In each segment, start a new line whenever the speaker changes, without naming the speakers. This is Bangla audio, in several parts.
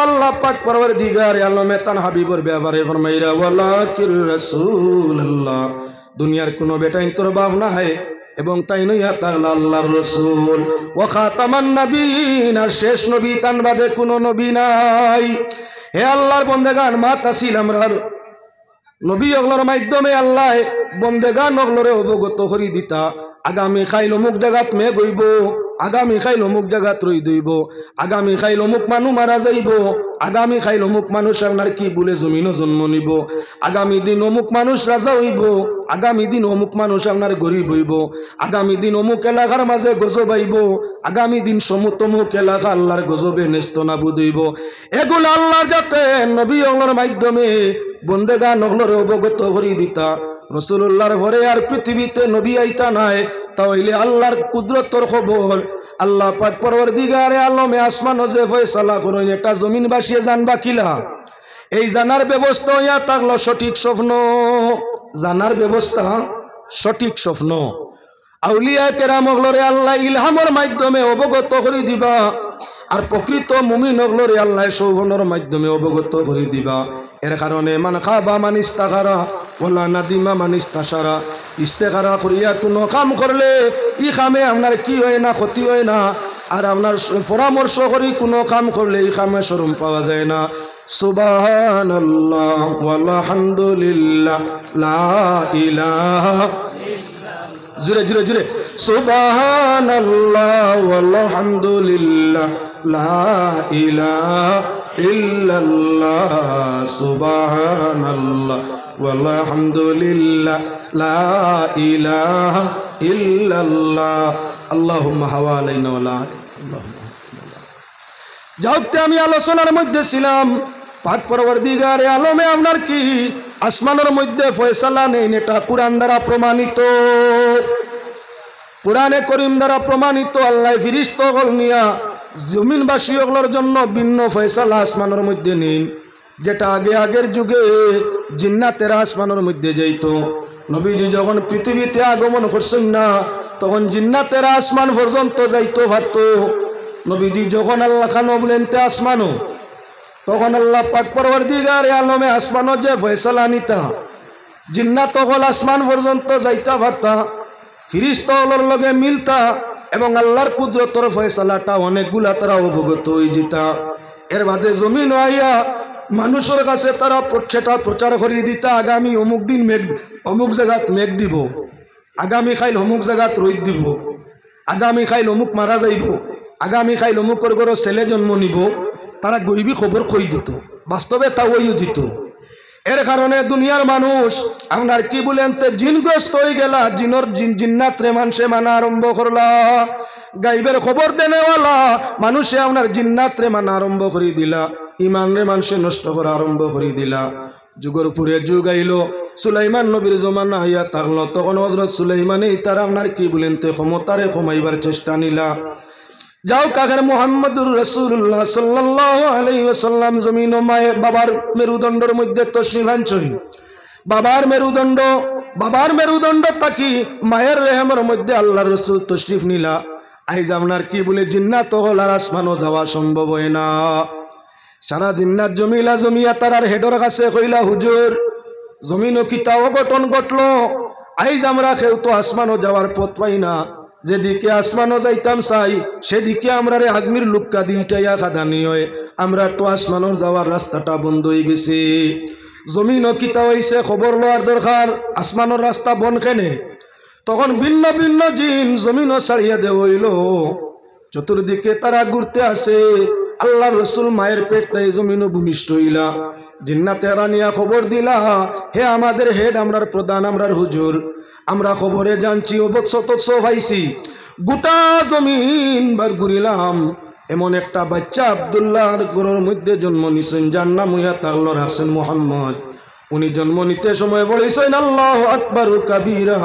আল্লাহ পাক পরওয়ারদিগার আলমে তান হাবিবর ব্যাপারে ফরমাইরা ওয়ালাকির রাসূলুল্লাহ, দুনিয়ার কোনো বেটা তোর বাপ না হয় এবং তাই নইয়া তাআলা আল্লাহর রাসূল ওয়া খাতামান নবীন, আর শেষ নবী তান বাদে কোনো নবী নাই। হে আল্লাহর বন্দেগান, মাতাসিল আমরার নবী ওগুলোর মাধ্যমে আল্লাহ বন্দেগান ওগুলোরে অবগত করি দিতা। আগামী খাইল অমুক জায়গাত মেঘ হইব, আগামী খাইল অমুক জায়গাত রই দইব, আগামী খাইল অমুক মানুষ মারা যাইব, আগামী খাইল অমুক মানুষ আপনার কি বলে জমিনও জন্ম নিব, আগামী দিন অমুক মানুষ রাজা হইব, আগামী দিন অমুক মানুষ আপনার গরিব হইব, আগামী দিন অমুক এলাকার মাঝে গজব আইব, আগামী দিন সমুক এলাকা আল্লাহর গজবে নেস্তনাবুদ হইব। এগুলো আল্লাহর যাতে নবী ওগুলোর মাধ্যমে বন্দেগান ওগুলোরে অবগত করি দিতা। রাসূলুল্লাহর ঘরে আর পৃথিবীতে নবী আইতা নাই, তাহলে আল্লাহর কুদরতর খবর আল্লাহ পাক পরওয়ারদিগারে আলমে আসমান যে ফয়সালা করেন এটা জমিন বাসিয়ে জানবা কিলা। এই জানার ব্যবস্থা হইয়া থাকলো সঠিক স্বপ্ন, জানার ব্যবস্থা সঠিক স্বপ্ন। আউলিয়া কেরাম ওগুলোরে আল্লাহ ইলহামের মাধ্যমে অবগত করে দিবা, আর প্রকৃত মুমিন ওগুলোরে আল্লাহ সৌবনের মাধ্যমে অবগত করে দিবা। এর কারণে মান খাবা মান ইস্তাখারা ওয়ালা নাদিমা মান ইস্তাশারা, ইস্তেখারা করিয়া কোনো কাম করলে ই কামে আপনার কি হয় না, ক্ষতি হয় না, আর আপনার পরামর্শ করি কোনো কাম করলে এই কামে শরম পাওয়া যায় না। সুবহানাল্লাহ ওয়ালহামদুলিল্লাহ লা ইলাহা, জুরে জুরে জুরে, সুবহানাল্লাহ ওয়ালহামদুলিল্লাহ লা ইলাহা ইল্লাল্লাহ, সুবহানাল্লাহ ওয়ালহামদুলিল্লাহ লা ইলাহা ইল্লাল্লাহ, আল্লাহুম্মা হাওয়ালাইনা ওয়ালা আলাইনা। যাওতে আমি আলোচনার মধ্যে ছিলাম, পাক পরওয়ারদিগারে আলমে আপনার কি আসমানের মধ্যে ফয়সালা নেই, এটা কুরআন দ্বারা প্রমাণিত, কুরআনে করিম দ্বারা প্রমাণিত। আল্লাহ ফিরিস্তাগণ নিয়া জমিনবাসী ওগুলোর জন্য ভিন্ন ফয়সালা আসমানের মধ্যে নেই, যেটা আগের যুগে জিন্নাতেরা আসমানের মধ্যে যাইত। নবীজি যখন পৃথিবীতে আগমন করছেন না, তখন জিন্নাতেরা আসমান পর্যন্ত যাইতো পারত। নবীজি যখন আল্লাহ খান বলেন তে আসমানও, তখন আল্লাহ পাক পরওয়ারদিগারে আলমে আসমানও যে ফয়সালা নিতা, জিন্নাত হল আসমান পর্যন্ত যাইতা পারতা, ফিরিস্তা হলর লগে মিলতা, এবং আল্লাহর কুদরতর ফয়সালাটা অনেকগুলা তারা অবগত হয়ে যেতা। এর বাদে জমিন আইয়া মানুষের কাছে তারা সেটা প্রচার করিয়ে দিতা, আগামী অমুক দিন মেঘ অমুক জায়গাত মেঘ দিব, আগামী খাইল অমুক জায়গাত রোদ দিব, আগামী খাইল অমুক মারা যাইব, আগামী খাইল অমুকর ঘর ছেলে জন্ম নিব, তারা গরিবী খবর কই দিত, বাস্তবে তা ওইও দিত। এর কারণে দুনিয়ার মানুষ আপনার কি বলেন তে জিনগ্রস্ত হয়ে গেলা, জিন্নাত রে মানুষে মানা আরম্ভ করলা, গাইবের খবর দেনেওয়ালা মানুষে আপনার জিন্নাত রে মানা আরম্ভ করে দিলা, ইমান রে মানুষে নষ্ট করা আরম্ভ করে দিলা। যুগের পুরে যুগ আইল, সুলাইমান নবীর জমানা হইয়া থাকলো, তখন হযরত সুলাইমানেই তারা আপনার কি বলেন তে ক্ষমতারে কমাইবার চেষ্টা নিলা। যাও কাগের মুহাম্মদুর রাসূলুল্লাহ সাল্লাল্লাহু আলাইহি ওয়াসাল্লাম জমিন ও মায়ে বাবার মেরুদণ্ডের মধ্যে তশরিফ আনছেন। বাবার মেরুদণ্ড তাকি মায়ের রেহেমের মধ্যে আল্লাহর রাসূল তশরিফ নিলা। আইজ আপনার কি বলে জিন্নাত হল আর আসমানও যাওয়া সম্ভব হয় না। সারা জিন্নাত জমিয়া তারার হেডর কাছে কইলা, হুজুর জমিনও কিতা অঘটন ঘটলো, আইজ আমরা কেউ তো আসমানও যাওয়ার পথ পাই না, যেদিকে আসমানও যাইতাম চাই সেদিকে আমরা রে আগ্নির লুক্কা দিইটাইয়া খাদানি হয়, আমরা তো আসমানোর যাওয়ার রাস্তাটা বন্ধ হয়ে গেছে। জমিনও কিতা হইছে খবর লওয়ার দরকার, আসমানোর রাস্তা বন কেনে। তখন ভিন্ন ভিন্ন জিন জমিনও ছাড়িয়া দে হইল, চতুর্দিকে তারা ঘুরতে আসে। আল্লাহ রসুল মায়ের পেট তাই জমিনও ভূমিষ্ঠ হইলা। জিন্নাতে রানিয়া খবর দিলা, হে আমাদের হেড, আমরার প্রধান, আমরার হুজুর, আমরা খবরে জানছি অবৎসত পাইছি, গোটা জমিন বার ঘুরিলাম, এমন একটা বাচ্চা আব্দুল্লাহর ঘরের মধ্যে জন্ম নিছেন, যার নাম হইয়া তাগলর হাসেন মোহাম্মদ। উনি জন্ম নিতে সময় বলেছেন আল্লাহু আকবার কাবীরা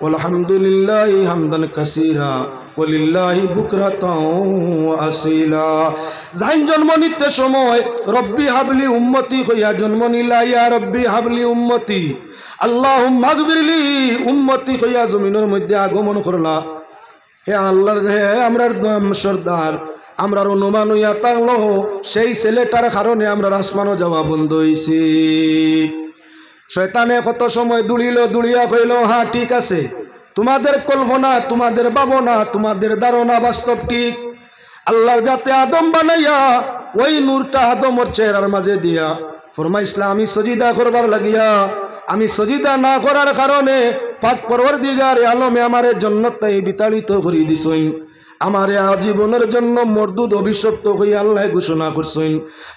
আলহামদুলিল্লাহি হামদান কাসীরা ওয়ালিল্লাহি বুকরাতাও আসীলা। যাইন জন্ম নিতে সময় রব্বি হাবলি উম্মতি কইয়া জন্ম নিলা, ইয়া রব্বি হাবলি উম্মতি আল্লাহুম্মা গফিরলি উম্মতি কইয়া জমিনের মধ্যে আগমন করলা। হে আল্লাহর, হে আমরার সর্দার, আমরার অনুমান হইয়া থাকলো সেই ছেলেটার কারণে আমরা আসমানও যাওয়া বন্ধ হয়েছি। শয়তানে কত সময় দুলিয়া কইল হ্যাঁ ঠিক আছে, তোমাদের কল্পনা, তোমাদের ভাবনা, তোমাদের ধারণা বাস্তব ঠিক। আল্লাহর যাতে আদম বানাইয়া ওই নূরটা আদমর চেহারার মাঝে দিয়া ফরমাইছিলা আমি সজিদা করবার লাগিয়া, আমি সজিদা না করার কারণে পাক পরওয়ারদিগার আলমে আমারে জান্নাতে বিতাড়িত করে দিছেন, আমারে আজীবনের জন্য মরদুদ অভিশপ্ত হয়ে আল্লাহ ঘোষণা করছেন।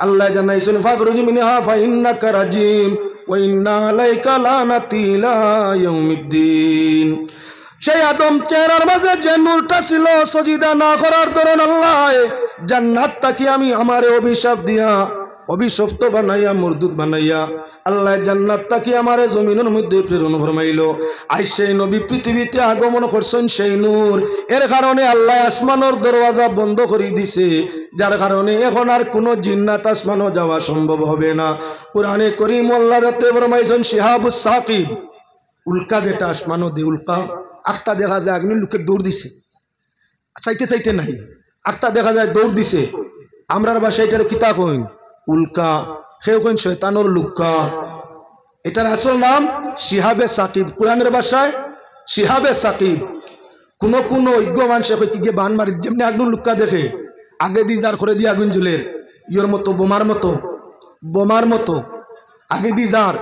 আল্লাহ জানাইছেন ফাখরুজ মিনহা ফাইন্নাকা রাজিম ওয়া ইন্না আলাইকা লানাতি ইলা ইয়াউমিদ্দিন। সেই আদম চেহারার মাঝে যে নূরটা ছিল, সজিদা না করার দরুন আল্লাহ জান্নাতটাকে আমি আমারে অভিশাপ দিয়া অভিশপ্ত বানাইয়া মরদুদ বানাইয়া আল্লাহ জান্নাতটাকে আমারে জমিনের মধ্যে প্রেরণ ফরমাইল। আজ সেই নবী পৃথিবীতে আগমন করছেন সেই নূর, এর কারণে আল্লাহ আসমানের দরওয়াজা বন্ধ করে দিছে, যার কারণে এখন আর কোনো জিন্নাত আসমানও যাওয়া সম্ভব হবে না। কুরআনে করিম আল্লাহ রাতে ফরমাইছেন শিহাবুস সাকিব, উল্কা যেটা আসমানও দে উল্কা, আখটা দেখা যায় আগ্নি লোকে দৌড় দিছে, চাইতে চাইতে নাই, আখটা দেখা যায় দৌড় দিছে। আমরার বাসায় এটার কিতা কইন উল্কা, সেও কইন শয়তানোর লুক্কা। এটার আসল নাম শিহাবে সাকিব, কোরআনের ভাষায় শিহাবে সাকিব। কোনো কোনো অজ্ঞ মানুষে কই কি গিয়ে বান মারি, যেমনি আগুন লুক্কা দেখে আগে দি যার করে দিয়ে আগুন জ্বলের, ইয়োর মতো বোমার মতো আগে দি যার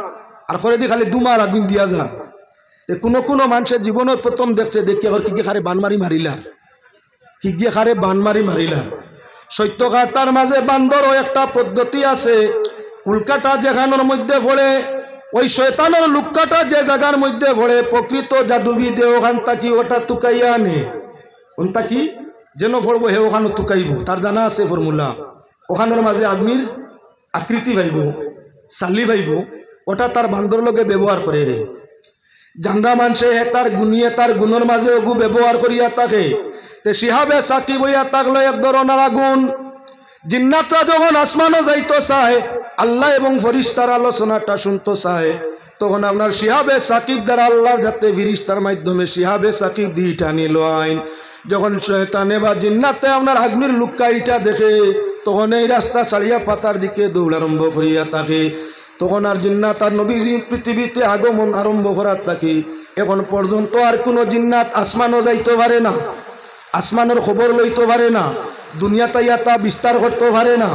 আর করে দি খালি দুমার আগুন দিয়া যা। কোনো কোনো মানুষের জীবনের প্রথম দেখছে দেখি আর কি গিয়ে খারে বানমারি মারিলা, কি গিয়ে খারে বানমারি মারিলা। সত্যকার মাঝে বান্দরও একটা পদ্ধতি আছে, উল্কাটা যেখানের মধ্যে পড়ে ওই শয়তানের লুক্কাটা যে জায়গার মধ্যে পড়ে প্রকৃত জাদুবিদে ওখান তাকি ওটা তুকাইয়া আনে, ওনটা কি যেন পড়বো হে ওখানে তুকাইব, তার জানা আছে ফর্মুলা। ওখানের মাঝে আগ্নির আকৃতি ভাইব, চালি ভাইব, ওটা তার বান্দর লগে ব্যবহার করে। জানরা মানুষে হে তার গুনিয়ে তার গুণের মাঝে ওগু ব্যবহার করিয়া থাকে। তে শিহাবে সাকিব হইয়া থাকলো এক ধরনের আগুন। জিন্নাতরা যখন আসমানও যাইতো চায়, আল্লাহ এবং ফেরেশতার আলোচনাটা শুনতো চায়, তখন আপনার শিহাবে সাকিব দ্বারা আল্লাহর যাতে ফেরেশতার মাধ্যমে শিহাবে সাকিব দিয়ে টানি আইন। যখন শয়তানে বা জিন্নাতে আপনার আগ্নির লুক্কাইটা দেখে, তখন এই রাস্তা ছাড়িয়া পাতার দিকে দৌড় আরম্ভ করিয়া থাকে। তখন আর জিন্নাত আর নবীজি পৃথিবীতে আগমন আরম্ভ করার থাকে। এখন পর্যন্ত আর কোনো জিন্নাত আসমানও যাইতে পারে না, আসমানের খবর লইতে পারে না, দুনিয়াতে ইয়াতা বিস্তার করতে পারে না।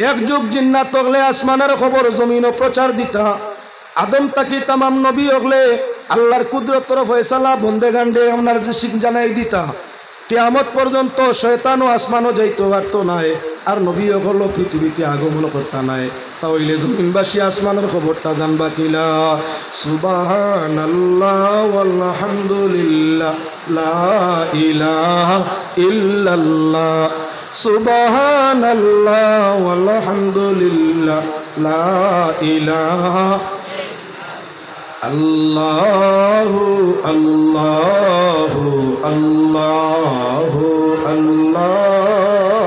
এক যুগ জিন্নাত হলে আসমানের খবর জমিনও প্রচার দিতা। আদম তাকি তামাম নবী হলে আল্লাহর কুদরতর ফয়সালা বন্দে গান্ডে আপনার শিখ জানাই দিতা। কিয়ামত পর্যন্ত শয়তানও আসমানও যাইতে পারতো নাই, আর নবী হলো পৃথিবীতে আগমন করতা নাই। তাহলে জমিনবাসী আসমানের খবরটা জানবা কিলা? সুবহানাল্লাহ ওয়ালহামদুলিল্লাহ লা ইলাহা ইল্লাল্লাহ, সুবহানাল্লাহ ওয়ালহামদুলিল্লাহ লা ইলাহা আল্লাহু আল্লাহু আল্লাহু আল্লাহ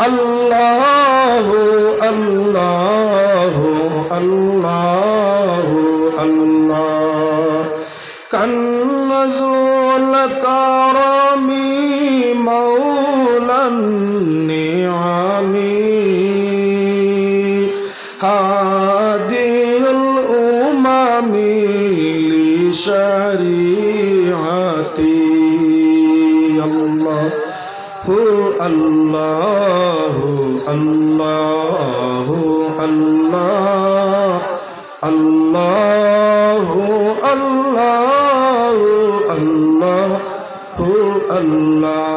আল্লাহু আল্লাহু আল্লাহু আল্লাহ। কান্নাজুল কারামি মাওলান নিআমি হাদিল উমামি লিশরিআতি আল্লাহু আল্লাহু আল্লাহু আল্লাহ আল্লাহু আল্লাহু আল্লাহু আল্লাহ।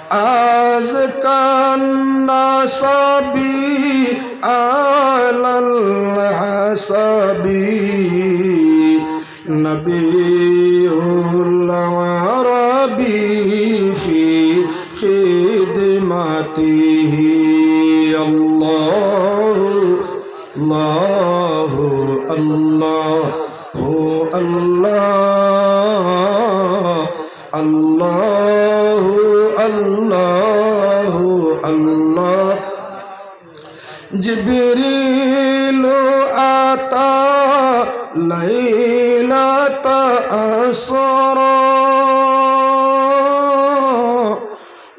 আজ কান্নাসাবি আলাল হাসাবি নবিউল আরবি ফি খিদমাতিহি আল্লাহু আল্লাহু আল্লাহু আল্লাহ আল্লাহু আল্লাহু আল্লাহ। জিবরিল আতা লাইলাতা আসরা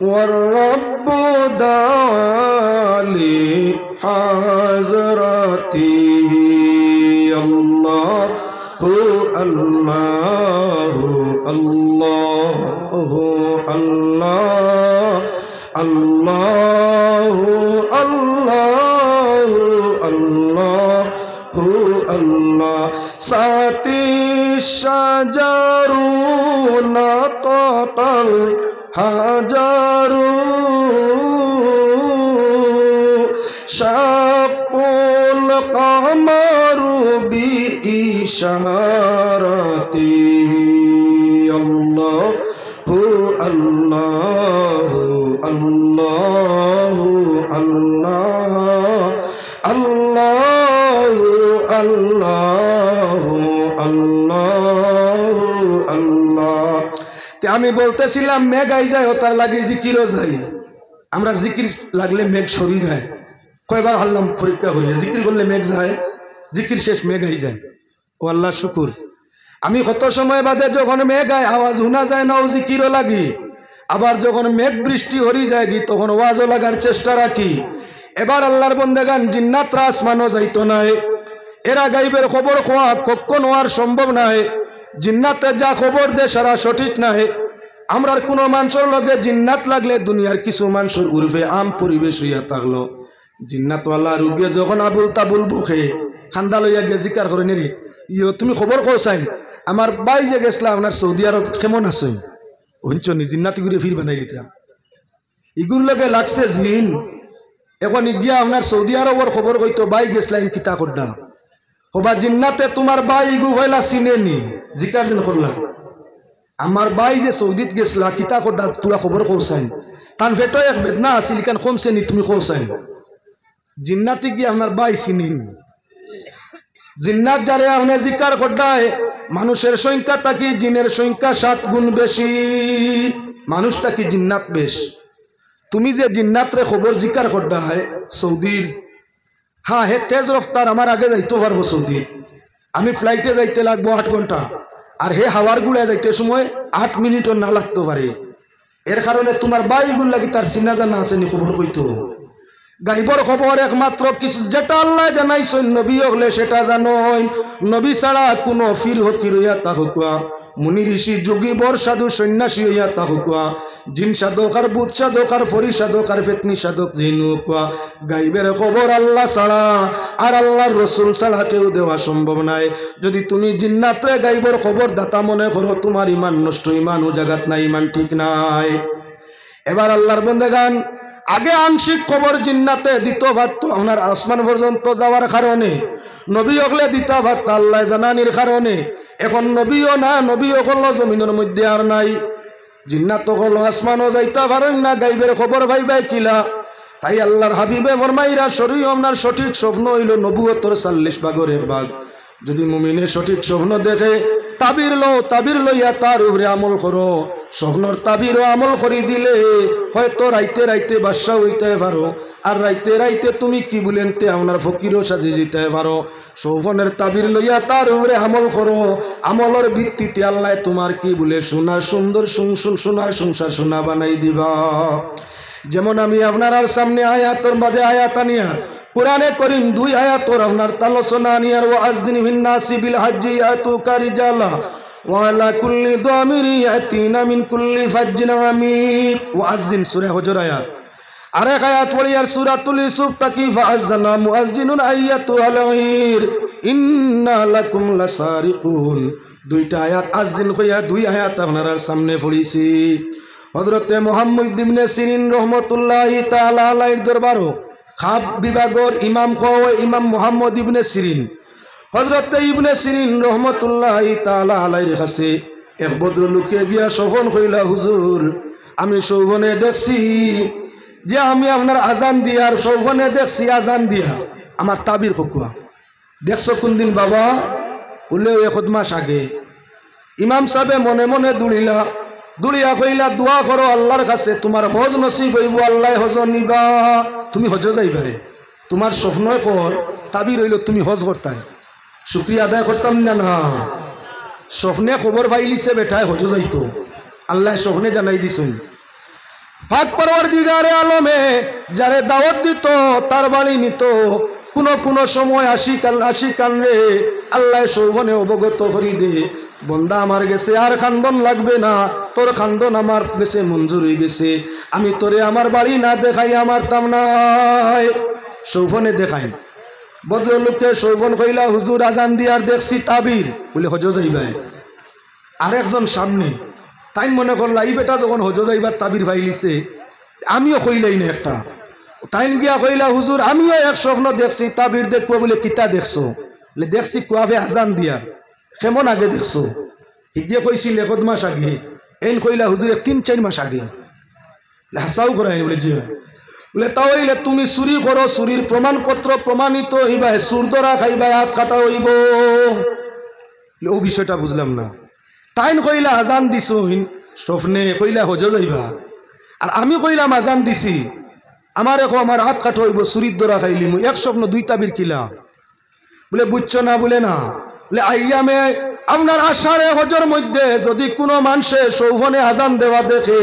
ওয়ার রাব্বু দা بحضرته الله الله الله الله الله الله الله الله ساتي الشجر نطق الحجر شق القمر بإشارته الله الله الله الله الله الله الله الله তে আমি বলতেছিলাম মেঘ আই যায় তার লাগে জিকিরও যায় আমরা জিকির লাগলে মেঘ সরি যায় কয়বার আল্লাহ পরীক্ষা করি জিকির করলে মেঘ যায় জিকির শেষ মেঘ আই যায় ও আল্লাহ শুকুর আমি কত সময় বাদে যখন মেঘ আয় আওয়াজ শোনা যায় না ও জিকিরও লাগি আবার যখন মেঘ বৃষ্টি হরি যায় গি তখন ওয়াজও লাগার চেষ্টা রাখি এবার আল্লাহর বন্দেগান জিন্নাতরা আসমানও যাইতো নাই এরা গাইবের খবর খোয়া কখন হওয়ার সম্ভব নাই জিন্নাতে যা খবর দে সারা সঠিক নাই আমরার কোনো মানুষের লগে জিন্নাত লাগলে দুনিয়ার কিছু মানুষের উর্ফে আম পরিবেশ হইয়া থাকলো জিন্নাতওয়ালা রুগিয়ে যখন আবুল তাবুল বুকে খান্দা লইয়া গিয়ে জিকার করে নেরি ইয়ে তুমি খবর কৌসাইন আমার বাই যে গেছিলাম আপনার সৌদি আরব কেমন আছেন হঞ্চনি জিন্নাতি ঘুরে ফির বানাই লিতরা ইগুর লগে লাগছে জিন এখন গিয়া আপনার সৌদি আরবর খবর কইতো বাই গেছিলাম কিতা করডা হবা জিন্নাতে তোমার বাই ইগু হইলা চিনেনি জিকার দিন করলা আমার বাই যে সৌদিত গেছিলা কিতা করডা পুরা খবর কৌসাইন তান ফেটো এক বেদনা আসিল কান কমছে নি তুমি কৌসাইন জিন্নাতি গিয়ে আপনার বাই চিনিন জিন্নাত যারে আপনি জিকার করডায় মানুষের সংখ্যা থাকি জিনের সংখ্যা 7 গুণ বেশি মানুষটা কি জিন্নাত বেশ তুমি যে জিন্নাতরে খবর জিকার করডায় সৌদির হ্যাঁ হে তেজ রফতার আমার আগে যাইতে পারবো সৌদির আমি ফ্লাইটে যাইতে লাগবো 8 ঘন্টা আর হে হাওয়ার গুড়ায় যাইতে সময় 8 মিনিটও না লাগতে পারে এর কারণে তোমার বাইগুল লাগি তার চিনা জানা আছে নি খবর কইতো গাইবর খবর একমাত্র কিছু যেটা আল্লাহ জানাইছেন নবী হলে সেটা জানোই নবী ছাড়া কোনো ফির হকির হইয়া তাহুকা মুনি ঋষি যোগী বর সাধু সন্ন্যাসী হইয়া তাহুকা জিন সাধক আর বুধ সাধক আর পরি সাধক আর ফেতনি সাধক জিনুকা গাইবের খবর আল্লাহ ছাড়া আর আল্লাহর রসুল ছাড়া কেউ দেওয়া সম্ভব নাই যদি তুমি জিন্নাতে গাইবর খবর দাতা মনে করো তোমার ইমান নষ্ট ইমান ও জাগাত নাই ইমান ঠিক নাই এবার আল্লাহর বন্দেগান আগে আংশিক খবর জিন্নাতে দিত পারত আপনার আসমান পর্যন্ত যাওয়ার কারণে নবী হলে দিতে পারত আল্লাহ জানানির কারণে এখন নবীও না নবী হল জমিনের মধ্যে আর নাই জিন্নাত হল আসমানও যাইতে পারেন না গাইবের খবর ভাইবাই কিলা তাই আল্লাহর হাবিবে ফরমাইরা শরীর আপনার সঠিক স্বপ্ন হইল নবুয়তর 40 ভাগের 1 ভাগ যদি মুমিনে সঠিক স্বপ্ন দেখে তাবির লইয়া তার উপরে আমল করো স্বপ্নর তাবিরও আমল করি দিলে হয়তো রাইতে রাইতে বাদশা হইতে পারো আর রাইতে রাইতে তুমি কি বলেন তে আপনার ফকিরও সাজিয়ে যেতে পারো সৌফনের তাবির লইয়া তার উপরে আমল করো আমলের ভিত্তিতে আল্লাহ তোমার কি বলে সোনার সুন্দর সোনার সংসার সোনা বানাই দিবা যেমন আমি আপনার আর সামনে আয়াতর বাদে আয়াত আনিয়া কুরআনে করিম 2 আয়াতর আপনার তালোচনা আনিয়ার ওয়াজদিন বিন্নাসি বিল হজ্জি আতুকা রিজালা ওয়ালা কুল্লি দামিরি ইয়াতিনা মিন কুল্লি ফাজ্জিন আমিক ওয়াজদিন সূরা হুজুর আয়াত আরেক আয়াত পড়িয়ার সূরাতুল ইউসুফ তাকি ফাআযানা মুআজ্জিনুন আইয়াতুল ঈর ইন্না লাকুম লাসারিকুন দুইটা আয়াত আযিন কইয়া 2 আয়াত আপনার সামনে পড়িছি হযরতে মুহাম্মদ ইবনে সিরিন রাহমাতুল্লাহি তাআলা আলাইহির দরবারও খাব বিভাগের ইমাম ইমাম মুহাম্মদ ইবনে সিরিন হযরত ইবনে সিরিন রাহমাতুল্লাহি তাআলা আলাইহির কাছে এক ভদ্রলোকে গিয়া শোভন কইলা হুজুর আমি শোভনে দেখছি যে আমি আপনার আজান দিয়া আর শোভনে দেখছি আজান দিয়া আমার তাবির হকুয়া দেখছো কোন দিন বাবা বললে 1 মাস আগে ইমাম সাহেব মনে মনে দুলিয়া কইলা দোয়া করো আল্লাহর কাছে তোমার হজ নসিব হইব আল্লাহ হজ নিবা তুমি হজ যাইবা তোমার স্বপ্ন কর তাবির হইল তুমি হজ করতাই শুক্রিয়া আদায় করতাম না স্বপ্নে খবর পাইলিছে বেটায় হজ যাইতো আল্লাহ স্বপ্নে জানাই দিছেন পাক পরওয়ারদিগারে আলমে যারে দাওয়াত দিত তার বাড়ি নিত কোনো সময় আশিকান রে আল্লাহ সৌবনে অবগত করি দে, বন্দা আমার গেছে আর খান্দন লাগবে না, তোর খান্দন আমার গেছে মঞ্জুর হয়ে গেছে, আমি তোরে আমার বাড়ি না দেখাই আমার তাম নাই। সৌবনে দেখাই ভদ্রলোককে সৌবন কইলা, হুজুর আজান দিয়ার দেখছি তাবির, বলে হজ যাইবাই। আরেকজন সামনে তাই মনে করলা এই বেটা যখন হজ যাইবার তাবির ভাইলিছে, আমিও কইলাই না একটা। তাইন গিয়া কইলা, হুজুর আমিও এক স্বপ্ন দেখছি তাবির দেখবো। বলে কিতা দেখছো? বলে দেখছি কুয়াবে আজান দিয়ার। কেমন আগে দেখছো? হিগিয়ে কইছিল 1 মাস আগে। এন কইলা হুজুর 3-4 মাস আগে। হাসাও করাইনি। বলে জি। বলে তাহলে তুমি চুরি করো, চুরির প্রমাণপত্র প্রমাণিত হইবা, চুর ধরা খাইবা, হাত কাটা হইব। ও বিষয়টা বুঝলাম না। তাইন কইলা আজান দিছো স্বপ্নে, কইলা হজ যাইবা। আর আমি কইলাম আজান দিছি, আমার এখন আমার হাত কাটা হইব, চুরির ধরা খাইলি। মুই এক স্বপ্ন 2 তাবির কিলা। বলে বুঝছো না? বলে না। বলে আইয়ামে আপনার আশারে হজর মধ্যে যদি কোনো মানুষে সৌভনে আজান দেওয়া দেখে,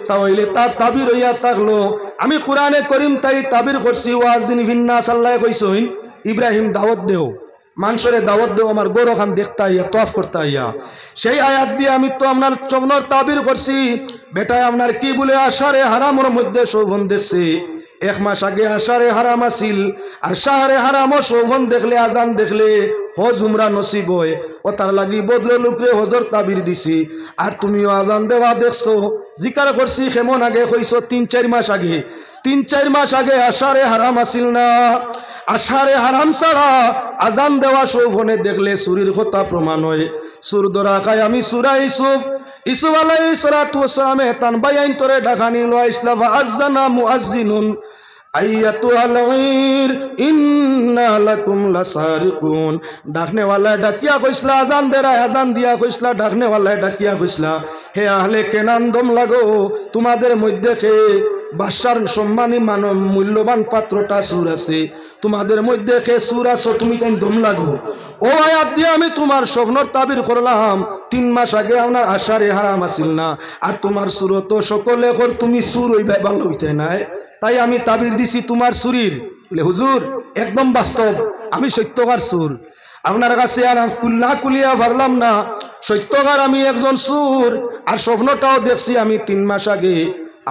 তাহলে তার তাবির হইয়া থাকলো। আমি কোরআনে করিম তাই তাবির করছি, ওয়াজিন ভিন্নাস, আল্লাহ কইসইন ইব্রাহিম দাওয়াত দেও, মানুষের দাওয়াত দেও আমার গৌর খান দেখতে আইয়া, তফ করতে আইয়া। সেই আয়াত দিয়ে আমি তো আপনার চমনর তাবির করছি। বেটায় আপনার কি বলে আশারে হারামর মধ্যে সৌভন দেখছে। 1 মাস আগে আশারে হারাম আসিল, আর শাহরে হারামও সৌভন দেখলে, আজান দেখলে হজ উমরা নসিব হয়। ও তার লাগি ভদ্রলোকরে হজর তাবির দিছি। আর তুমিও আজান দেওয়া দেখছো। জিকার করছি কেমন আগে? কইছো 3-4 মাস আগে। 3-4 মাস আগে আশারে হারাম আসিল না। আশারে হারাম ছাড়া আজান দেওয়া সৌভনে দেখলে চুরির কথা প্রমাণ হয়। চুর ধরা খায় আমি সুরা ইসুফ আলাইহিস সালাতু ওয়াস সালামে তান বাইন তোরে ডাকানি লো ইসলাম আযানা মুআজ্জিনুন আইয়াতুল গীর ইন্না লাকুম লাসারিকুন। ডাকনে ওয়ালা ডাকিয়া কইসলা আজান দেরা, আজান দিয়া কইসলা ডাকনে ওয়ালা ডাকিয়া কইসলা, হে আহলে কেনান দম লাগো, তোমাদের মধ্যে কে বাদশার সম্মানী মানব মূল্যবান পাত্রটা সুর আছে, তোমাদের মধ্যে কে সুর আছো, তুমি তাই দম লাগো। ও আয়াত দিয়ে আমি তোমার স্বপ্নর তাবির করলাম। 3 মাস আগে আপনার আশারে হারাম আসিল না, আর তোমার সুর তো সকলে কর, তুমি সুর হইবে ভালো হইতে নাই, তাই আমি তাবির দিছি তোমার সুরির। বলে হুজুর একদম বাস্তব, আমি সত্যকার সুর, আপনার কাছে আর না কুলিয়া পারলাম না। সত্যকার আমি একজন সুর, আর স্বপ্নটাও দেখছি আমি 3 মাস আগে।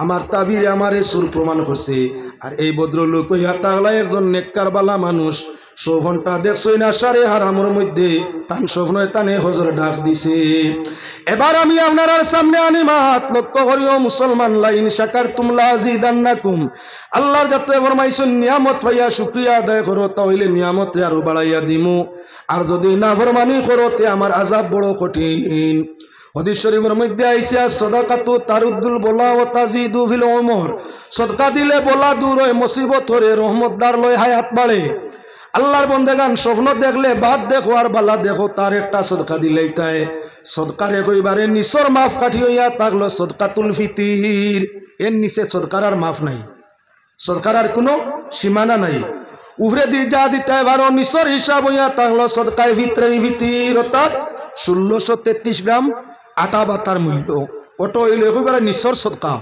আমার তাবিরে আমারে সুর প্রমাণ করছে। আর এই ভদ্রলোক হইয়া তাহলে একজন নেককার বালা মানুষ, শোভনটা দেখছই না সারে হারামর মধ্যে তান স্বপ্নয় তানে হজর ডাক দিছে। এবার আমি আপনার সামনে আনি মাত লক্ষ্য করিও মুসলমান, লাইন শাকার তুমলা জিদান্নাকুম, আল্লাহর যাতে ফরমাইছেন নিয়ামত পাইয়া শুকরিয়া আদায় করো, তাহলে নিয়ামত আরো বাড়াইয়া দিমু, আর যদি না ফরমানি করো তে আমার আযাব বড় কঠিন। হাদিস শরীফের মধ্যে আইছে সাদাকাতু তারুদ্দুল বলা ও তাজিদু ফিল উমর, সদকা দিলে বলা দূর হয়, মুসিবত হরে রহমত দার লয় হায়াত বাড়ে। আল্লাহর বন্দেগান স্বপ্ন দেখলে বাদ দেখো আর বালা দেখো, তার একটা সদকা দিলেই তাই সদকারে কইবারে নিচর মাফ কাঠি হইয়া থাকলো সদকাতুল ফিতির। এর নিচে সদকার আর মাফ নাই, সদকার আর কোনো সীমানা নাই। উভরে দি যা দিতে পারো নিচর হিসাব হইয়া থাকলো সদকায় ফিতির, অর্থাৎ 1633 গ্রাম আটা বাতার মূল্য। ওটা হইলে কইবারে নিচর সদকা।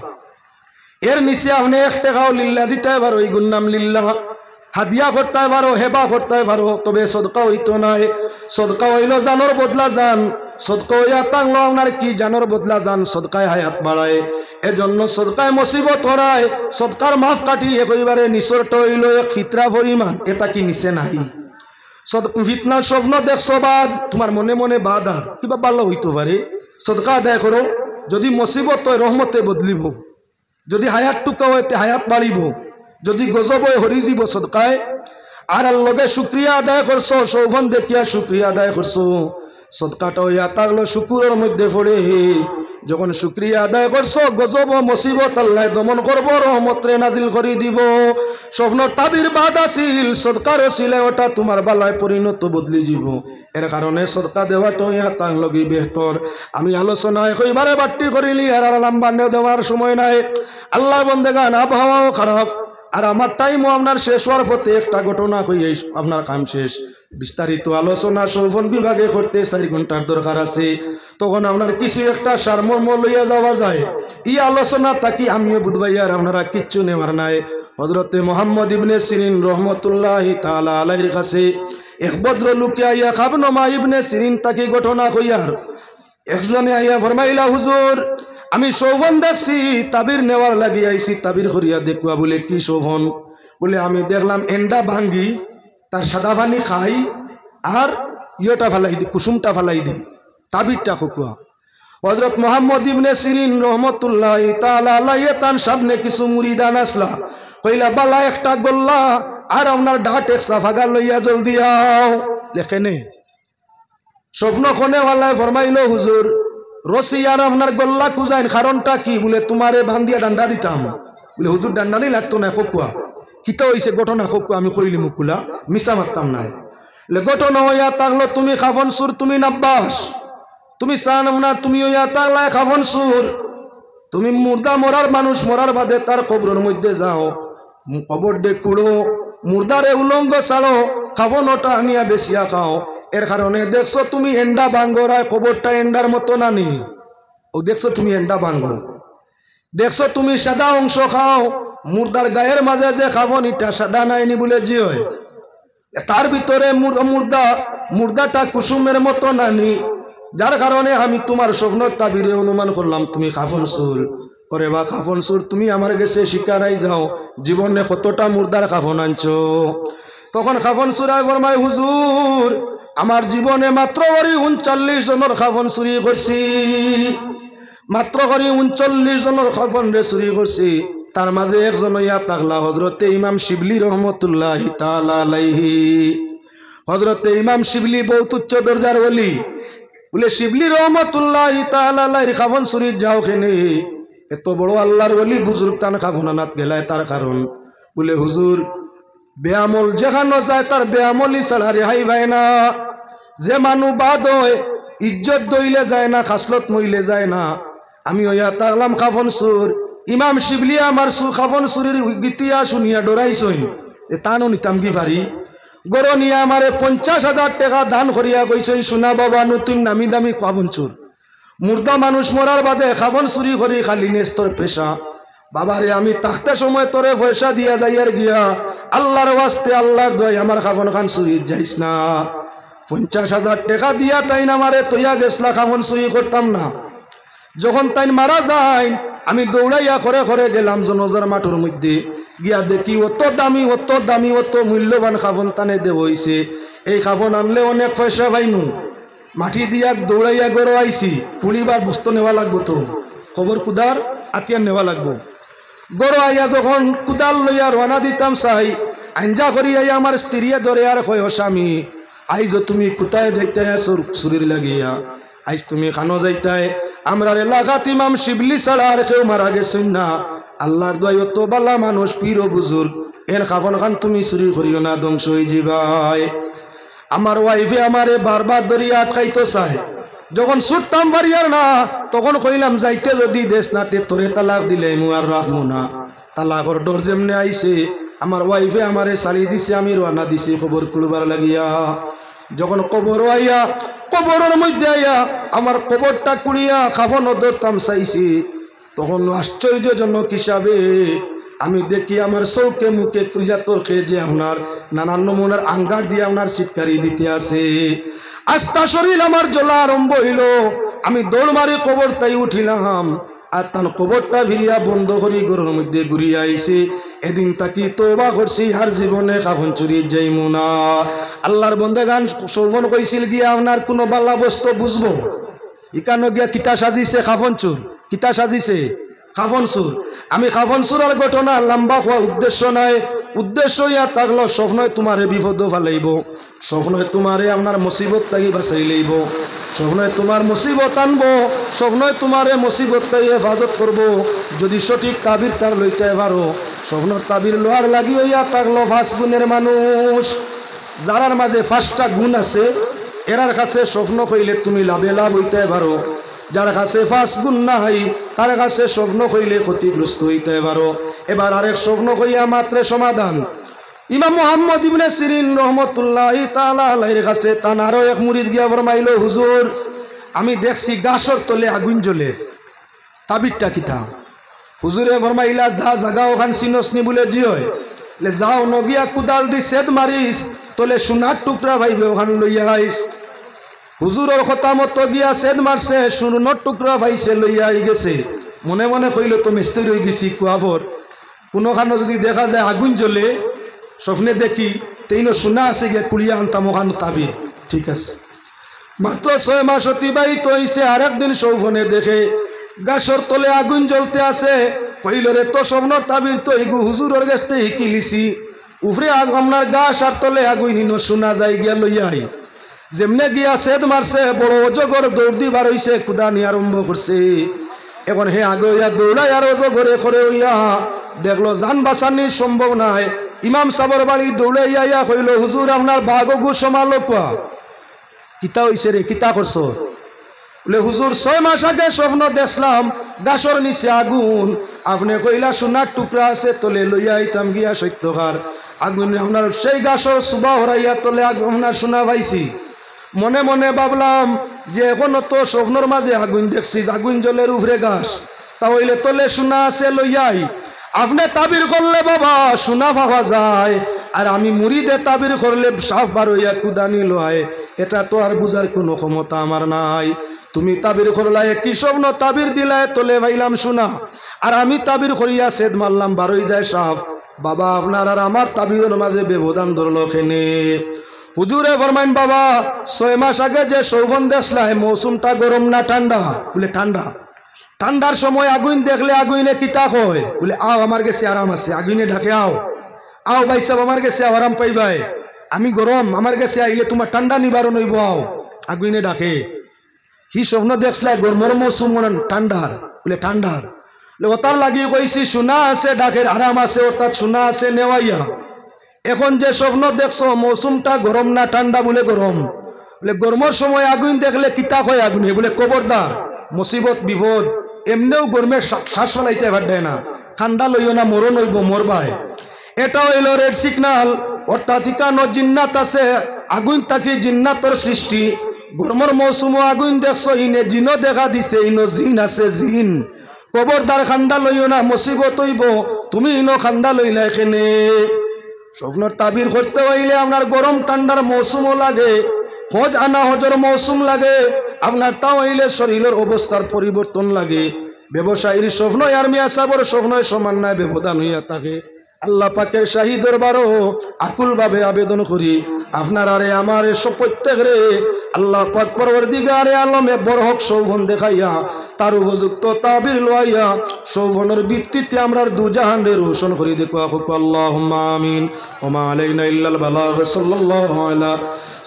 এর নিচে আপনি 1 টাকাও লিল্লাহ দিতে পারো, এই গুন্নাম লিল্লাহ। হাদিয়া করতে পারো, হেবা করতে পারো, তবে সদকা হইতো নাই। সদকা হইল জানোর বদলা জান, সদকা হইয়া থাকলো আপনার কি জানোর বদলা জান, সদকায় হায়াত বাড়ায়। এজন্য সদকায় মুসিবত হরায়, সদকার মাফ কাটি একইবারে নিচরটা হইল 1 ফিতরা পরিমাণ, এটা কি নিচে নাই। ফিতনার স্বপ্ন দেখছো বাদ, তোমার মনে মনে বাদ আর কিবা ভালো হইতে পারে, সদকা আদায় করো। যদি মুসিবত হয় রহমতে বদলিব, যদি হায়াত টুকা হয় হায়াত বাড়িব, যদি গজব হয় হরি যাব সদকায়। আর লগে শুক্রিয়া আদায় করছো, সৌভন দেখিয়া শুক্রিয়া আদায় করছো, সদকাটা হইয়া থাকলো শুকুরের মধ্যে পড়ে। যখন শুক্রিয়া আদায় করছো, গজব মুসিবত আল্লাহ দমন করব, রহমতরে নাজিল করে দিব। স্বপ্নর তাবির বাদ আসিল, সদকার ছিল ওটা তোমার বালায় পরিণত বদলি যাব। এর কারণে সদকা দেওয়াটা হইয়া তার লগে বেহতর। আমি আলোচনায় কইবারে বাট্টি করিলি আর লম্বা দেওয়ার সময় নাই। আল্লাহ বন্দেগান আবহাওয়াও খারাপ, আর আমার টাইমও আপনার শেষ হওয়ার পথে একটা ঘটনা কই আপনার কাম শেষ। বিস্তারিত আলোচনা সৌভন বিভাগে করতে 4 ঘন্টার দরকার আছে, তখন আপনার কিছু একটা সারমর্ম লইয়া যাওয়া যায়। এই আলোচনা তাকি আমিও বুধবাই আর আপনারা কিচ্ছু নেওয়ার নাই। হযরতে মুহাম্মদ ইবনে সিরিন রহমতুল্লাহি তাআলা আলাইহির কাছে এক ভদ্রলোকে আইয়া খাবনমা ইবনে সিরিন তাকে ঘটনা কইয়ার একজনে আইয়া ফরমাইলা, হুজুর আমি শোভন দেখছি, তাবির নেওয়ার লাগি আইছি, তাবির করিয়া দেখবা। বলে কি শোভন? বলে আমি দেখলাম এন্ডা ভাঙ্গি তার সাদা পানি খাই আর ইয়েটা ফালাই দি, কুসুমটা ফালাই দি, তাবিরটা খুকুয়া। হযরত মুহাম্মদ ইবনে সিরিন রহমতুল্লাহি তাআলা আলাইহি তার সামনে কিছু মুরিদান আসলা, কইলা বালা একটা গোল্লা আর আপনার ডাট এক সাফাগা লইয়া জলদি আও। লেখেনে স্বপ্ন কোনেওয়ালায় ফরমাইলো, হুজুর রসি আর আপনার গোল্লা কুজাইন, কারণটা কি? বলে তোমারে বান্ধিয়া ডান্ডা দিতাম। বলে হুজুর ডান্ডা নেই লাগতো না, খোকুয়া কিতা হইছে ঘটনা খোকুয়া, আমি কইলি মুকুলা মিশা মারতাম নাই। ঘটনা হইয়া থাকলো তুমি খাফন সুর, তুমি নাব্বাস, তুমি চান না, তুমি হইয়া থাকলে খাফন সুর, তুমি মুর্দা মরার মানুষ মরার বাদে তার কবরের মধ্যে যাও, কবর ডে কুড়ো, মুর্দারে উলঙ্গ ছাড়ো, খাফনটা আনিয়া বেশিয়া খাও। এর কারণে দেখছো তুমি এন্ডা বাঙ্গরায়, কবরটা এন্ডার মতো নানি, ও দেখছো তুমি এন্ডা বাঙ্গো, দেখছো তুমি সাদা অংশ খাও, মুর্দার গায়ের মাঝে যে খাবন এটা সাদা নাইনি বলে জি হয়, তার ভিতরে মুর্দাটা কুসুমের মতো নানি, যার কারণে আমি তোমার স্বপ্নর তাবিরে অনুমান করলাম তুমি খাফন সুর। ওরে বা খাফন সুর, তুমি আমার কাছে শিকারাই যাও, জীবনে কতটা মুর্দার খাফন আনছো। তখন খাফন সুরায় ফরমায়, হুজুর আমার জীবনে মাত্র করি 39 জনের খাফন চুরি করছি, মাত্র করি 39 জনের খাফন রে চুরি করছি। তার মাঝে একজন ইয়া তাগলা হযরতে ইমাম শিবলি রহমতুল্লাহি তাআলা আলাইহি। হযরতে ইমাম শিবলি বহুত উচ্চ দরজার ওলি। বলে শিবলি রহমতুল্লাহি তাআলা আলাইহির খাফন চুরি যাও কেনে? এত বড় আল্লাহর ওলি বুজুর্গ তান খাফন আনাত গেলায়, তার কারণ বলে হুজুর বেআমল যেখানে যায় তার বেআমলি ছাড়া রেহাই পায় না। যে মানু বাদ হয় ইজ্জত দইলে যায় না, খাসলত মইলে যায় না। আমি হইয়া তাগলাম খাফন সুর। ইমাম শিবলি আমার খাফন সুরের গীতিয়া শুনিয়া ডরাইছইন, এ তানও নিতাম কি পারি। গরো নিয়ে আমারে 50,000 টাকা দান করিয়া কইছইন, শোনা বাবা নতুন নামি দামি খাফন চুর, মুর্দা মানুষ মরার বাদে খাফন চুরি করি খালি নেস্তর পেশা। বাবারে আমি তাখতে সময় তোরে পয়সা দিয়া যাইয়ার গিয়া, আল্লাহর ওয়াস্তে আল্লাহর দোয়াই আমার খাফন খান চুরি যাইস না। 50,000 টাকা দিয়া তাই না মারে তৈয়া গেছলা, খাফন চুরি করতাম না। যখন তাই মারা যায় আমি দৌড়াইয়া করে করে গেলাম জনজার মাঠের মধ্যে, গিয়া দেখি অত দামি অত মূল্যবান খাফন তানে দেব হইছে। এই খাফন আনলে অনেক পয়সা পাইনু। মাটি দিয়া দৌড়াইয়া গড়ো আইছি, পুলিবার বস্তু নেওয়া লাগবো, তো খবর কুদার আতিয়ার নেওয়া লাগবো। গড়ো আইয়া যখন কুদাল লইয়া রওনা দিতাম চাই, আঞ্জা করি আইয়া আমার স্ত্রীয়ে ধরে আর কয়, স্বামী আইজ তুমি কোথায় যাইতে চুরির লাগিয়া? আইজ তুমি খানো যাইতায়, আমরার এলাকাত ইমাম শিবলি ছাড়া আর কেউ মারা গেছেন না। আল্লাহর দোয়াই অত বালা মানুষ পীর বুজুর্গ, এর খাফন খান তুমি চুরি করিও না, ধ্বংস হয়ে যাবাই। আমার ওয়াইফে আমারে বারবার ধরিয়া আটকাইতো চায়। যখন ছুটতাম বাড়িয়ার না, তখন কইলাম যাইতে যদি দেশ নাতে তোরে তালাক দিলে মু আর রাখবো না। তালাকর ডর যেমনে আইছে, আমার ওয়াইফে আমারে সারি দিছে, আমি রানা দিছি খবর কুড়বার লাগিয়া। যখন কবর আইয়া, কবরের মধ্যে আইয়া আমার কবরটা কুড়িয়া খাফন ধরতাম চাইছি, তখন আশ্চর্যজনক হিসাবে আমি দেখি আমার চৌকে মুখে কুজাতর খেয়ে যে আপনার নানান নমুনার আঙ্গার দিয়ে আপনার শিক্ষারি দিতে আছে। আস্থা শরীর আমার জ্বলা আরম্ভ হইল। আমি দৌড় মারি কবর তাই উঠিলাম, আর তার কবরটা ভিড়িয়া বন্ধ করি ঘরের মধ্যে ঘুরিয়া আইছি। এদিন তাকি তওবা করছি, আর জীবনে খাফন চুরি যাইমু না। আল্লাহর বন্দেগান শোভন কইছিল গিয়া আপনার কোনো বালা বস্তু বুঝবো, ইকানো গিয়া কিতা সাজিছে খাফন চুর, কিতা সাজিছে খাফন চুর। আমি খাফন চুরার ঘটনা লম্বা হওয়া উদ্দেশ্য নাই, উদ্দেশ্য ইয়া থাকলো স্বপ্নয় তোমারে বিপদ ফালাইব, স্বপ্নয় তোমারে আপনার মুসিবত তাই বাঁচাই লইব, স্বপ্নয় তোমার মুসিবত আনবো, স্বপ্নয় তোমারে মুসিবত তাই হেফাজত করবো যদি সঠিক তাবির তার লইতে পারো। স্বপ্নর তাবির লোহার লাগি হইয়া থাকলো 5 গুণের মানুষ, যারার মাঝে 5টা গুণ আছে, এরার কাছে স্বপ্ন কইলে তুমি লাভে লাভ হইতে পারো। যার কাছে 5 গুণ নাই, তার কাছে স্বপ্ন কইলে ক্ষতিগ্রস্ত হইতে পারো। এবার আরেক স্বপ্ন কইয়া মাত্র সমাধান। ইমাম মুহাম্মদ ইবনে সিরিন রহমতুল্লাহি তাআলা আলাইহির কাছে তানারও এক মুরিদ গিয়া ফরমাইলো, হুজুর আমি দেখছি গাছর তলে আগুন জ্বলে, তাবিরটা কিতা? হুজুরে ফরমাইলা যা জাগা ওখান চিনসনি বলে জি হয় যাও নগিয়া কুদাল দি সেদ মারিস তোলে সোনার টুকরা ভাইবে ওখান লইয়া আইস হুজুরের কথা মতো গিয়া সেদ মারছে সোনার টুকরা ভাইছে লইয়া আই গেছে মনে মনে কইল তো মিস্ত্রি হয়ে গেছি কুয়াফর কোনোখানো যদি দেখা যায় আগুন জ্বলে স্বপ্নে দেখি তেইনো সোনা আছে গিয়া কুড়িয়া আনতাম ওখানো তাবির ঠিক আছে মাত্র 6 মাস অতিবাহিত হয়েছে আর একদিন সৌফনে দেখে গাছর তলে আগুন জ্বলতে আছে কইল রে তো স্বপ্নর তাবির তো এগু হুজুরের কাছ থেকে শিকিলিছি উফরে আপনার গাছ আর তলে আগুন নিনো শোনা যায় গিয়া লইয়া আই যেমনে গিয়া সেদ মারছে বড় অজগর দৌড় দিবার হইছে কুদানি আরম্ভ করছে এখন হে আগে হইয়া দৌড়াই আর অজগরে করে হইয়া দেখলো জান বাঁচানি সম্ভব নাই ইমাম সাবর বাড়ি দৌড়াইয়া ইয়া কইল হুজুর আপনার বাঘগু সমালো কোয়া কিতা হইছে রে কিতা করছো বলে হুজুর 6 মাস আগে স্বপ্ন দেখলাম গাছর নিচে আগুন আপনি কইলা সোনার টুকরা আছে তলে লইয়া আইতাম গিয়া সত্যকার আগুন আপনার সেই গাছর সুবা হরাইয়া তলে আপনার সোনা পাইছি মনে মনে ভাবলাম যে এখন তো স্বপ্নর মাঝে আগুন দেখছি আগুন জলের উপরে গাছ তাহলে তলে সোনা আছে লইয়াই আপনি তাবির করলে বাবা সোনা পাওয়া যায় আর আমি মুড়িদে তাবির করলে সাফ বার হইয়া কুদানি লয় এটা তো আর বুঝার কোনো ক্ষমতা আমার নাই তুমি তাবির করলায় কি স্বপ্ন তাবির দিলায় তোলে ভাইলাম শোনা আর আমি তাবির করিয়া সেদ মারলাম বারোই যায় সাফ বাবা আপনার আর আমার তাবিরের মাঝে ব্যবধান ধরলো খেনে হুজুরে ফরমাইন বাবা 6 মাস আগে যে সৌভন দেখলাই মৌসুমটা গরম না ঠান্ডা বলে ঠান্ডা ঠান্ডার সময় আগুন দেখলে আগুনে কিতা হয় বলে আও আমার কাছে আরাম আছে আগুনে ঢাকে আও আও ভাই সাহেব আমার কাছে আরাম পাইবাই আমি গরম আমার কাছে আইলে তোমার ঠান্ডা নিবারণ হইব আও আগুনে ডাকে কি স্বপ্ন দেখলাই গরমর মৌসুম ঠান্ডার বলে ঠান্ডার ওতার লাগিয়ে কইছি সোনা আছে ডাকের আরাম আছে অর্থাৎ সোনা আছে নেওয়াইয়া এখন যে স্বপ্ন দেখছো মৌসুমটা গরম না ঠান্ডা বলে গরম বলে গরমের সময় আগুন দেখলে কিতা হয় আগুনে বলে খবরদার মুসিবত বিপদ এমনিও গরমে শ্বাস ফেলাইতে পারবে না ঠান্ডা লইও না মরণ হইব মরবাই এটা হইল রেড সিগনাল অর্থাৎ ইকানো জিন্নাত আছে আগুন থাকি জিন্নাতর সৃষ্টি গরমের মৌসুম আগুন দেখছো ইনে জিনও দেখা দিছে ইনো জিন আছে জিন খবরদার খান্দা লইও না মুসিবত হইব তুমি ইনো খান্দা লইলা এখানে স্বপ্নর তাবির করতে হইলে আপনার গরম ঠান্ডার মৌসুমও লাগে হজ আনা হজর মৌসুম লাগে আপনার তাও হইলে শরীরের অবস্থার পরিবর্তন লাগে ব্যবসায়ীর স্বপ্ন আর মিয়া সাবর স্বপ্ন সমান নাই ব্যবধান হইয়া থাকে আল্লাহ পাকের শাহী দরবারও আকুল ভাবে আবেদন করি আপনার আরে আমার সব প্রত্যেক রে আল্লাহ পাক পরবর্তীকারে আলমে বরহক সৌভন দেখাইয়া তার উপযুক্ত তাবির লইয়া সৌভনের ভিত্তিতে আমরা দুজাহান রে রোশন করে দেখো আল্লাহুম্মা আমিন ওয়া মা আলাইনা ইল্লাল বালাগ সাল্লাল্লাহু আলা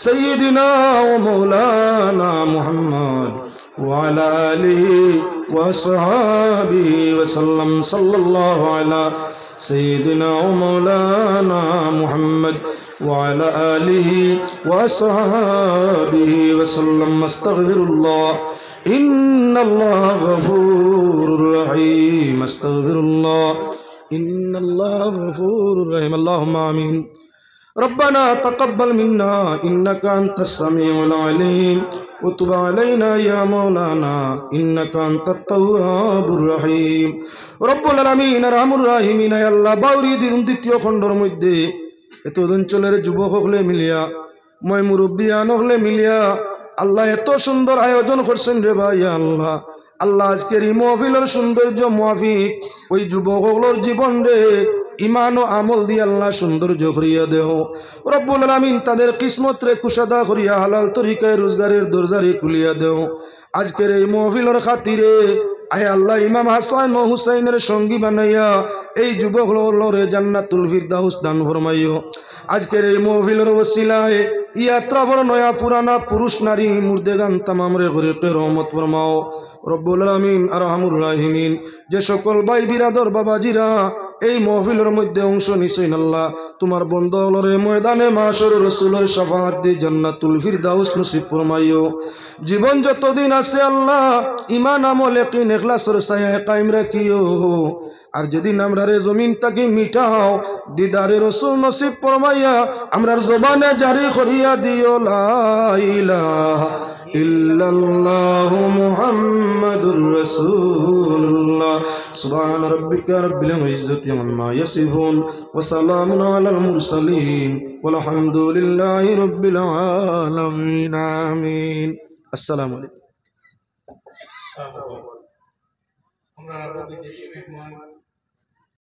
সাইয়্যিদিনা ওয়া মাওলানা মুহাম্মদ ওয়া আলা আলিহি ওয়া সাহবিহি ওয়া সাল্লাম সাল্লাল্লাহু আলা سيدنا ومولانا محمد وعلى آله وصحبه وسلم استغفر الله إن الله غفور رحيم استغفر الله إن الله غفور رحيم اللهم آمين ربنا تقبل منا إنك أنت السميع العليم وتب علينا يا مولانا إنك أنت التواب الرحيم رب العالمين أرحم الراحمين يا الله باউরি দিন দ্বিতীয় খণ্ডর মধ্যে এত অঞ্চলের যুবক হলে মিলিয়া মই মুরব্বিয়ান হলে মিলিয়া আল্লাহ এত সুন্দর আয়োজন করছেন রে ভাই আল্লাহ আল্লাহ আজকের এই মাহফিলের সৌন্দর্য মাফিক ওই যুবকগুলোর জীবন রে ইমান ও আমল দিয়ে আল্লাহ সৌন্দর্য করিয়া দেহ রব্বুল আলামিন তাদের কিসমত রে কুশাদা করিয়া হালাল তরিকায় রোজগারের দরজারে খুলিয়া দেহ আজকের এই মাহফিলের খাতিরে আয় আল্লাহ ইমাম হাসান ও হুসাইনের সঙ্গী বানাইয়া এই যুবকগুলোরে জান্নাতুল ফিরদাউস দান ফরমাইও আজকের এই মাহফিলের ওসিলায় ইয়াত্রা ভর নয়া পুরানা পুরুষ নারী মুর্দেগান তামাম রে ঘরে রহমত ফরমাও রব্বুল আলামিন আরহামুর রাহিমিন যে সকল ভাই বিরাদর বাবাজিরা এই মাহফিলের মধ্যে অংশ নিছেন আল্লাহ তোমার বন্ধুরে ময়দানে মাশর রাসূলের শাফাআত দি জান্নাতুল ফিরদাউস নসিব ফরমাইও জীবন যতদিন আছে আল্লাহ ঈমান আমল ইয়াকিন ইখলাসের ছায়ায় কায়েম রাখিও আর যেদিন আমরা রে জমিন তাকে মিটাও দিদারে রাসূল নসিব ফরমাইয়া আমরার জবানে জারি করিয়া দিও লা ইলাহা ইল্লাল্লাহু মুহাম্মাদুর রাসূলুল্লাহ। সুবহান রাব্বিকা রাব্বিল ইজ্জাতি আম্মা ইয়াসিফুন ওয়া সালামুন আলাল মুরসালিন ওয়ালহামদুলিল্লাহি রাব্বিল আলামিন। আমিন। আসসালামু আলাইকুম।
আমরা